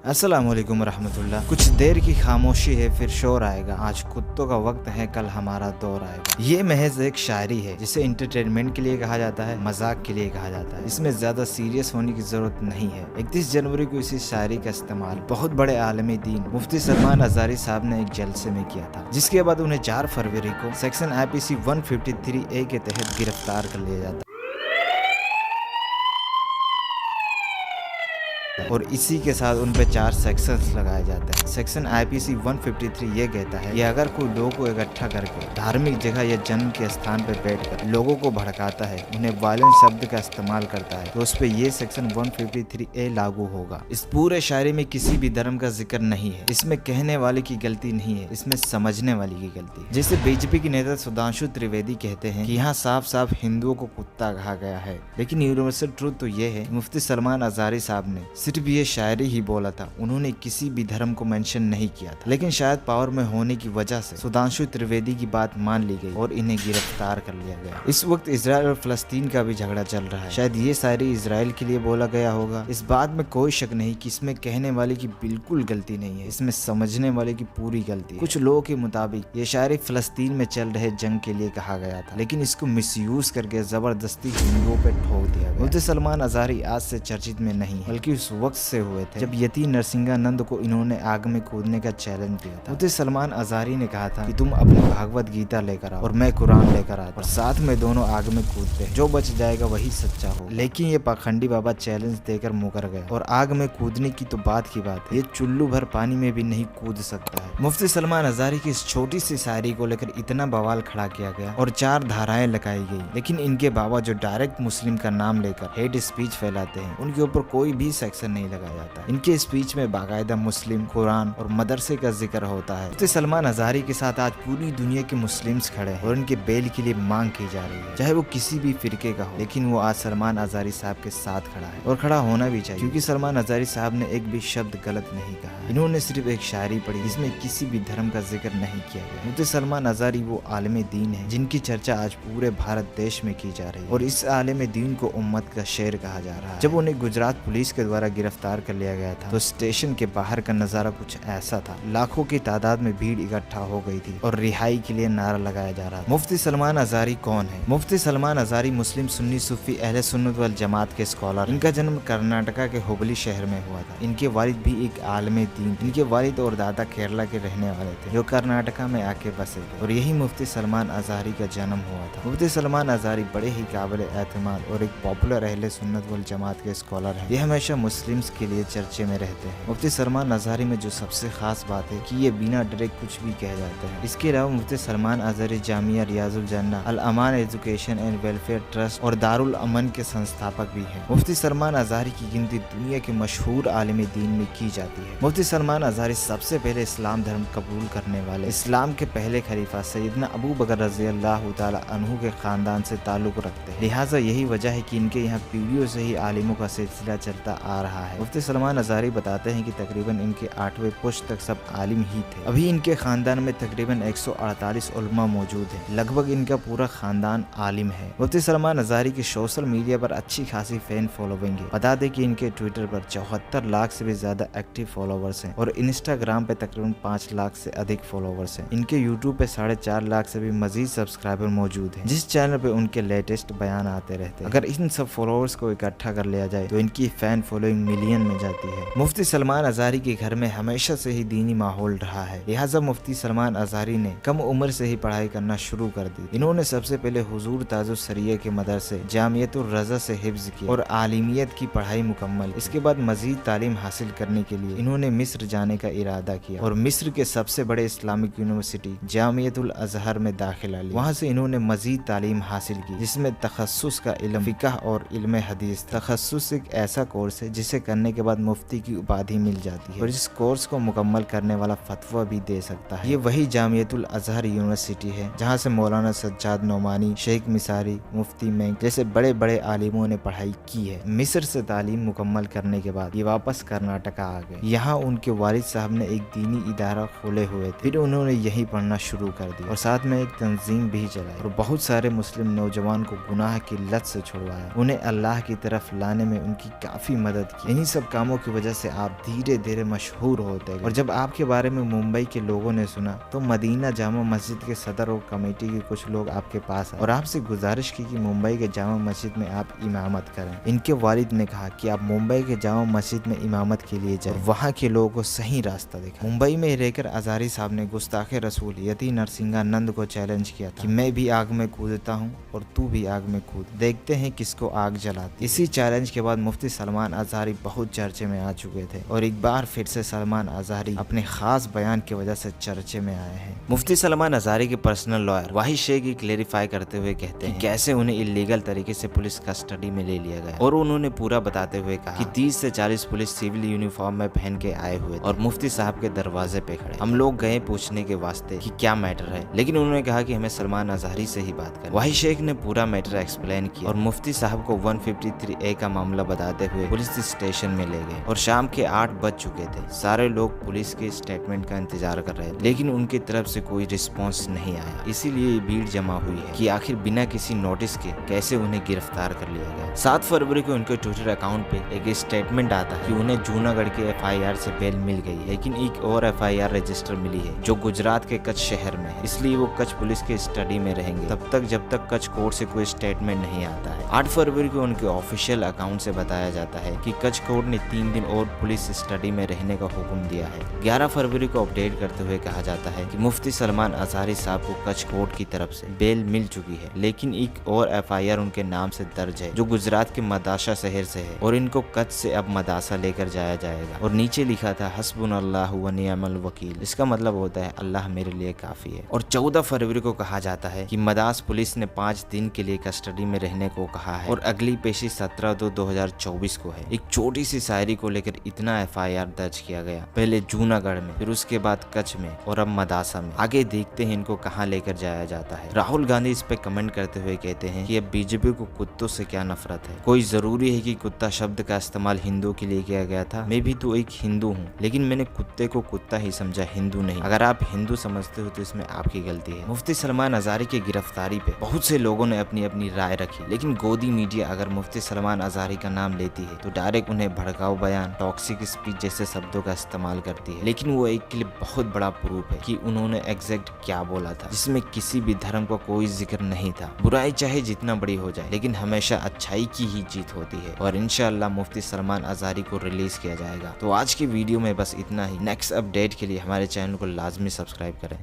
अस्सलाम वालेकुम रहमतुल्लाह। कुछ देर की खामोशी है फिर शोर आएगा, आज कुत्तों का वक्त है कल हमारा दौर आएगा। ये महज एक शायरी है जिसे इंटरटेनमेंट के लिए कहा जाता है, मजाक के लिए कहा जाता है। इसमें ज्यादा सीरियस होने की जरूरत नहीं है। 31 जनवरी को इसी शायरी का इस्तेमाल बहुत बड़े आलमी दीन मुफ्ती सलमान अजारी साहब ने एक जलसे में किया था, जिसके बाद उन्हें 4 फरवरी को सेक्शन IPC 153A के तहत गिरफ्तार कर लिया जाता और इसी के साथ उन पे 4 सेक्शंस लगाए जाते हैं। सेक्शन IPC 153 ये कहता है कि अगर कोई लोगों को इकट्ठा करके धार्मिक जगह या जन्म के स्थान पर बैठकर लोगों को भड़काता है, उन्हें वायलेंट शब्द का इस्तेमाल करता है, तो उस पे ये सेक्शन 153A लागू होगा। इस पूरे शायरी में किसी भी धर्म का जिक्र नहीं है, इसमें कहने वाले की गलती नहीं है, इसमें समझने वाले की गलती है। जैसे बीजेपी के नेता सुधांशु त्रिवेदी कहते हैं कि यहाँ साफ साफ हिंदुओं को कुत्ता कहा गया है, लेकिन यूनिवर्सल ट्रूथ तो ये है मुफ्ती सलमान अजारी साहब ने सिर्फ ये शायरी ही बोला था, उन्होंने किसी भी धर्म को मेंशन नहीं किया था। लेकिन शायद पावर में होने की वजह से सुधांशु त्रिवेदी की बात मान ली गई और इन्हें गिरफ्तार कर लिया गया। इस वक्त इजराइल और फलस्तीन का भी झगड़ा चल रहा है, शायद ये शायरी इजराइल के लिए बोला गया होगा। इस बात में कोई शक नहीं कि इसमें कहने वाले की बिल्कुल गलती नहीं है, इसमें समझने वाले की पूरी गलती है। कुछ लोगों के मुताबिक ये शायरी फलस्तीन में चल रहे जंग के लिए कहा गया था, लेकिन इसको मिसयूज करके जबरदस्ती हिंदुओं पे ठोक दिया गया। मुफ्ती सलमान अजारी आज से चर्चित में नहीं बल्कि उस वक्त से हुए थे जब यति नरसिंहानंद को इन्होंने आग में कूदने का चैलेंज दिया था। मुफ्ती सलमान अजारी ने कहा था कि तुम अपनी भागवत गीता लेकर आओ और मैं कुरान लेकर आता और साथ में दोनों आग में कूदते, जो बच जाएगा वही सच्चा हो। लेकिन ये पाखंडी बाबा चैलेंज देकर मुकर गए और आग में कूदने की तो बात की बात है, ये चुल्लू भर पानी में भी नहीं कूद सकता है। मुफ्ती सलमान अजारी की इस छोटी सी शायरी को लेकर इतना बवाल खड़ा किया गया और 4 धाराएं लगाई गई, लेकिन इनके बाबा जो डायरेक्ट मुस्लिम का नाम लेकर हेट स्पीच फैलाते हैं, उनके ऊपर कोई भी सेक्शन नहीं लगाया जाता। इनके स्पीच में बाकायदा मुस्लिम, कुरान और मदरसे का जिक्र होता है। मुफ्ती सलमान अजारी के साथ आज पूरी दुनिया के मुस्लिम्स खड़े हैं और उनके बेल के लिए मांग की जा रही है, चाहे वो किसी भी फिरके का हो, लेकिन वो आज सलमान अजारी साहब के साथ खड़ा है और खड़ा होना भी चाहिए, क्योंकि सलमान अजारी साहब ने एक भी शब्द गलत नहीं कहा। इन्होंने सिर्फ एक शायरी पढ़ी जिसमें किसी भी धर्म का जिक्र नहीं किया गया। मुफ्ती सलमान अजारी वो आलिम दीन है जिनकी चर्चा आज पूरे भारत देश में की जा रही है और इस आलिम दीन को उम्मत का शेर कहा जा रहा है। जब उन्हें गुजरात पुलिस के द्वारा गिरफ्तार कर लिया गया था तो स्टेशन के बाहर का नजारा कुछ ऐसा था, लाखों की तादाद में भीड़ इकट्ठा हो गई थी और रिहाई के लिए नारा लगाया जा रहा था। मुफ्ती सलमान अजारी कौन है? मुफ्ती सलमान अजारी मुस्लिम सुन्नी सूफी अहले सुन्नत वल जमात के स्कॉलर। इनका जन्म कर्नाटका के हुबली शहर में हुआ था। इनके वालिद भी एक आलिम दीन, इनके वालिद और दादा केरला के रहने वाले थे जो कर्नाटका में आके बसे थे और यही मुफ्ती सलमान अजारी का जन्म हुआ था। मुफ्ती सलमान अजारी बड़े ही काबिल एतमाद और एक पॉपुलर अहले सुन्नत वल जमात के स्कॉलर है। ये हमेशा मुस्लिम्स के लिए चर्चे में रहते हैं। मुफ्ती सलमान अजारी में जो सबसे खास बात है कि ये बिना डरे कुछ भी कह जाते हैं। इसके अलावा मुफ्ती सलमान अजारी जामिया रियाजुल जन्ना, अल अमान एजुकेशन एंड वेलफेयर ट्रस्ट और दारुल अमन के संस्थापक भी हैं। मुफ्ती सलमान अजारी की गिनती दुनिया के मशहूर आलिम दीन में की जाती है। मुफ्ती सलमान अजारी सबसे पहले इस्लाम धर्म कबूल करने वाले इस्लाम के पहले खलीफा सैयदना अबू बकर रज़ी अल्लाह तआला अन्हु के खानदान से ताल्लुक रखते हैं। लिहाजा यही वजह है कि इनके यहाँ पीढ़ियों से ही आलिमों का सिलसिला चलता आ रहा है। मुफ्ती सलमान अजारी बताते हैं कि तकरीबन इनके 8वें पुश्त तक सब आलिम ही थे। अभी इनके खानदान में तकरीबन 148 उलमा मौजूद हैं। लगभग इनका पूरा खानदान आलिम है। मुफ्ती सलमान अजारी की सोशल मीडिया पर अच्छी खासी फैन फॉलोइंग है। बता दें कि इनके ट्विटर पर 74 लाख से भी ज्यादा एक्टिव फॉलोवर्स हैं और इंस्टाग्राम पे तकरीबन 5 लाख से अधिक फॉलोवर्स हैं। इनके यूट्यूब पे 4.5 लाख से भी मजीद सब्सक्राइबर मौजूद हैं, जिस चैनल पे उनके लेटेस्ट बयान आते रहते हैं। अगर इन सब फॉलोवर्स को इकट्ठा कर लिया जाए तो इनकी फैन फॉलोइंग मिलियन में जाती है। मुफ्ती सलमान अजारी के घर में हमेशा से ही दीनी माहौल रहा है, लिहाजा मुफ्ती सलमान अजारी ने कम उम्र से ही पढ़ाई करना शुरू कर दी। इन्होंने सबसे पहले हुजूर ताजुस सरिया के मदरसे जामियतुर रज़ा से हिफ्ज किया और आलिमियत की पढ़ाई मुकम्मल। इसके बाद मजीद तालीम हासिल करने के लिए इन्होंने मिस्र जाने का इरादा किया और मिस्र के सबसे बड़े इस्लामिक यूनिवर्सिटी जामियतुल अजहर में दाखिला लिया। वहाँ से इन्होंने मजीद तालीम हासिल की जिसमें तखस्सुस का इल्म, फिक़ह और इल्म हदीस। तखस्सुस एक ऐसा कोर्स है जिसे करने के बाद मुफ्ती की उपाधि मिल जाती है और इस कोर्स को मुकम्मल करने वाला फतवा भी दे सकता है। ये वही जामियतुल अजहर यूनिवर्सिटी है जहाँ से मौलाना सज्जाद नोमानी, शेख मिसारी, मुफ्ती मेंग जैसे बड़े बड़े आलिमों ने पढ़ाई की है। मिस्र से तालीम मुकम्मल करने के बाद ये वापस कर्नाटका आ गए। यहाँ उनके वालिद साहब ने एक दीनी इदारा खोले हुए थे, फिर उन्होंने यही पढ़ना शुरू कर दिया और साथ में एक तंजीम भी चलाई और बहुत सारे मुस्लिम नौजवान को गुनाह की लत से छुड़वाया, उन्हें अल्लाह की तरफ लाने में उनकी काफी मदद की। इन्हीं सब कामों की वजह से आप धीरे धीरे मशहूर होते गए और जब आपके बारे में मुंबई के लोगों ने सुना तो मदीना जामा मस्जिद के सदर और कमेटी के कुछ लोग आपके पास आए और आपसे गुजारिश की कि मुंबई के जामा मस्जिद में आप इमामत करें। इनके वालिद ने कहा कि आप मुंबई के जामा मस्जिद में इमामत के लिए जाए, वहाँ के लोगों को सही रास्ता दिखा। मुंबई में रहकर अजारी साहब ने गुस्ताखे रसूल यति नरसिंहानंद को चैलेंज किया था कि मैं भी आग में कूदता हूँ और तू भी आग में कूद, देखते हैं किसको आग जलाती। इसी चैलेंज के बाद मुफ्ती सलमान अज़हरी बहुत चर्चे में आ चुके थे और एक बार फिर से सलमान अज़हरी अपने खास बयान की वजह से चर्चे में आए हैं। मुफ्ती सलमान अज़हरी के पर्सनल लॉयर वाहिद शेख क्लेरिफाई करते हुए कहते हैं कैसे उन्हें इलीगल तरीके से पुलिस कस्टडी में ले लिया गया और उन्होंने पूरा बताते हुए कहा कि 30 से 40 पुलिस सिविल यूनिफॉर्म में पहन के आए हुए और मुफ्ती साहब के दरवाजे पे खड़े। हम लोग गए पूछने के वास्ते कि क्या मैटर है, लेकिन उन्होंने कहा कि हमें सलमान अज़हरी से ही बात करें। वाहिद शेख ने पूरा मैटर एक्सप्लेन किया और मुफ्ती साहब को 153A का मामला बताते हुए पुलिस स्टेशन में ले गए और शाम के 8 बज चुके थे। सारे लोग पुलिस के स्टेटमेंट का इंतजार कर रहे थे, लेकिन उनकी तरफ से कोई रिस्पॉन्स नहीं आया। इसीलिए भीड़ जमा हुई है कि आखिर बिना किसी नोटिस के कैसे उन्हें गिरफ्तार कर लिया गया। 7 फरवरी को उनके ट्विटर अकाउंट पे एक स्टेटमेंट आता है कि उन्हें जूनागढ़ के FIR से बेल मिल गई, लेकिन एक और FIR रजिस्टर मिली है जो गुजरात के कच्छ शहर में है, इसलिए वो कच्छ पुलिस के स्टडी में रहेंगे तब तक जब तक कच्छ कोर्ट से कोई स्टेटमेंट नहीं आता है। 8 फरवरी को उनके ऑफिशियल अकाउंट से बताया जाता है कि कच्छ कोर्ट ने 3 दिन और पुलिस स्टडी में रहने का हुक्म दिया है। 11 फरवरी को अपडेट करते हुए कहा जाता है कि मुफ्ती सलमान अज़हरी साहब को कच्छ कोर्ट की तरफ से बेल मिल चुकी है, लेकिन एक और FIR उनके नाम से दर्ज है जो गुजरात के मदासा शहर से है और इनको कच्छ से अब मदासा लेकर जाया जाएगा। और नीचे लिखा था हस्बुनल्लाहु व निअमल वकील, इसका मतलब होता है अल्लाह मेरे लिए काफी है। और 14 फरवरी को कहा जाता है कि मदास पुलिस ने 5 दिन के लिए कस्टडी में रहने को कहा है और अगली पेशी 17/2/2024 को है। एक छोटी सी शायरी को लेकर इतना FIR दर्ज किया गया, पहले जूनागढ़ में, फिर उसके बाद कच्छ में और अब मदासा में। आगे देखते हैं इनको कहाँ लेकर जाया जाता है। राहुल गांधी इस पे कमेंट करते हुए कहते हैं कि अब बीजेपी को कुत्तों से क्या नफरत है, कोई जरूरी है कि कुत्ता शब्द का इस्तेमाल हिंदू के लिए किया गया था। मैं भी तो एक हिंदू हूँ, लेकिन मैंने कुत्ते को कुत्ता ही समझा, हिंदू नहीं। अगर आप हिंदू समझते हो तो इसमें आपकी गलती है। मुफ्ती सलमान अज़हरी की गिरफ्तारी पे बहुत से लोगों ने अपनी अपनी राय रखी, लेकिन गोदी मीडिया अगर मुफ्ती सलमान अज़हरी का नाम लेती है तो डायरेक्ट उन्हें भड़काऊ बयान, टॉक्सिक स्पीच जैसे शब्दों का इस्तेमाल करती है। लेकिन वो एक के लिए बहुत बड़ा प्रूफ है कि उन्होंने एग्जैक्ट क्या बोला था, जिसमें किसी भी धर्म का कोई जिक्र नहीं था। बुराई चाहे जितना बड़ी हो जाए, लेकिन हमेशा अच्छाई की ही जीत होती है और इंशाअल्लाह मुफ्ती सलमान अज़हरी को रिलीज किया जाएगा। तो आज की वीडियो में बस इतना ही। नेक्स्ट अपडेट के लिए हमारे चैनल को लाजमी सब्सक्राइब करें।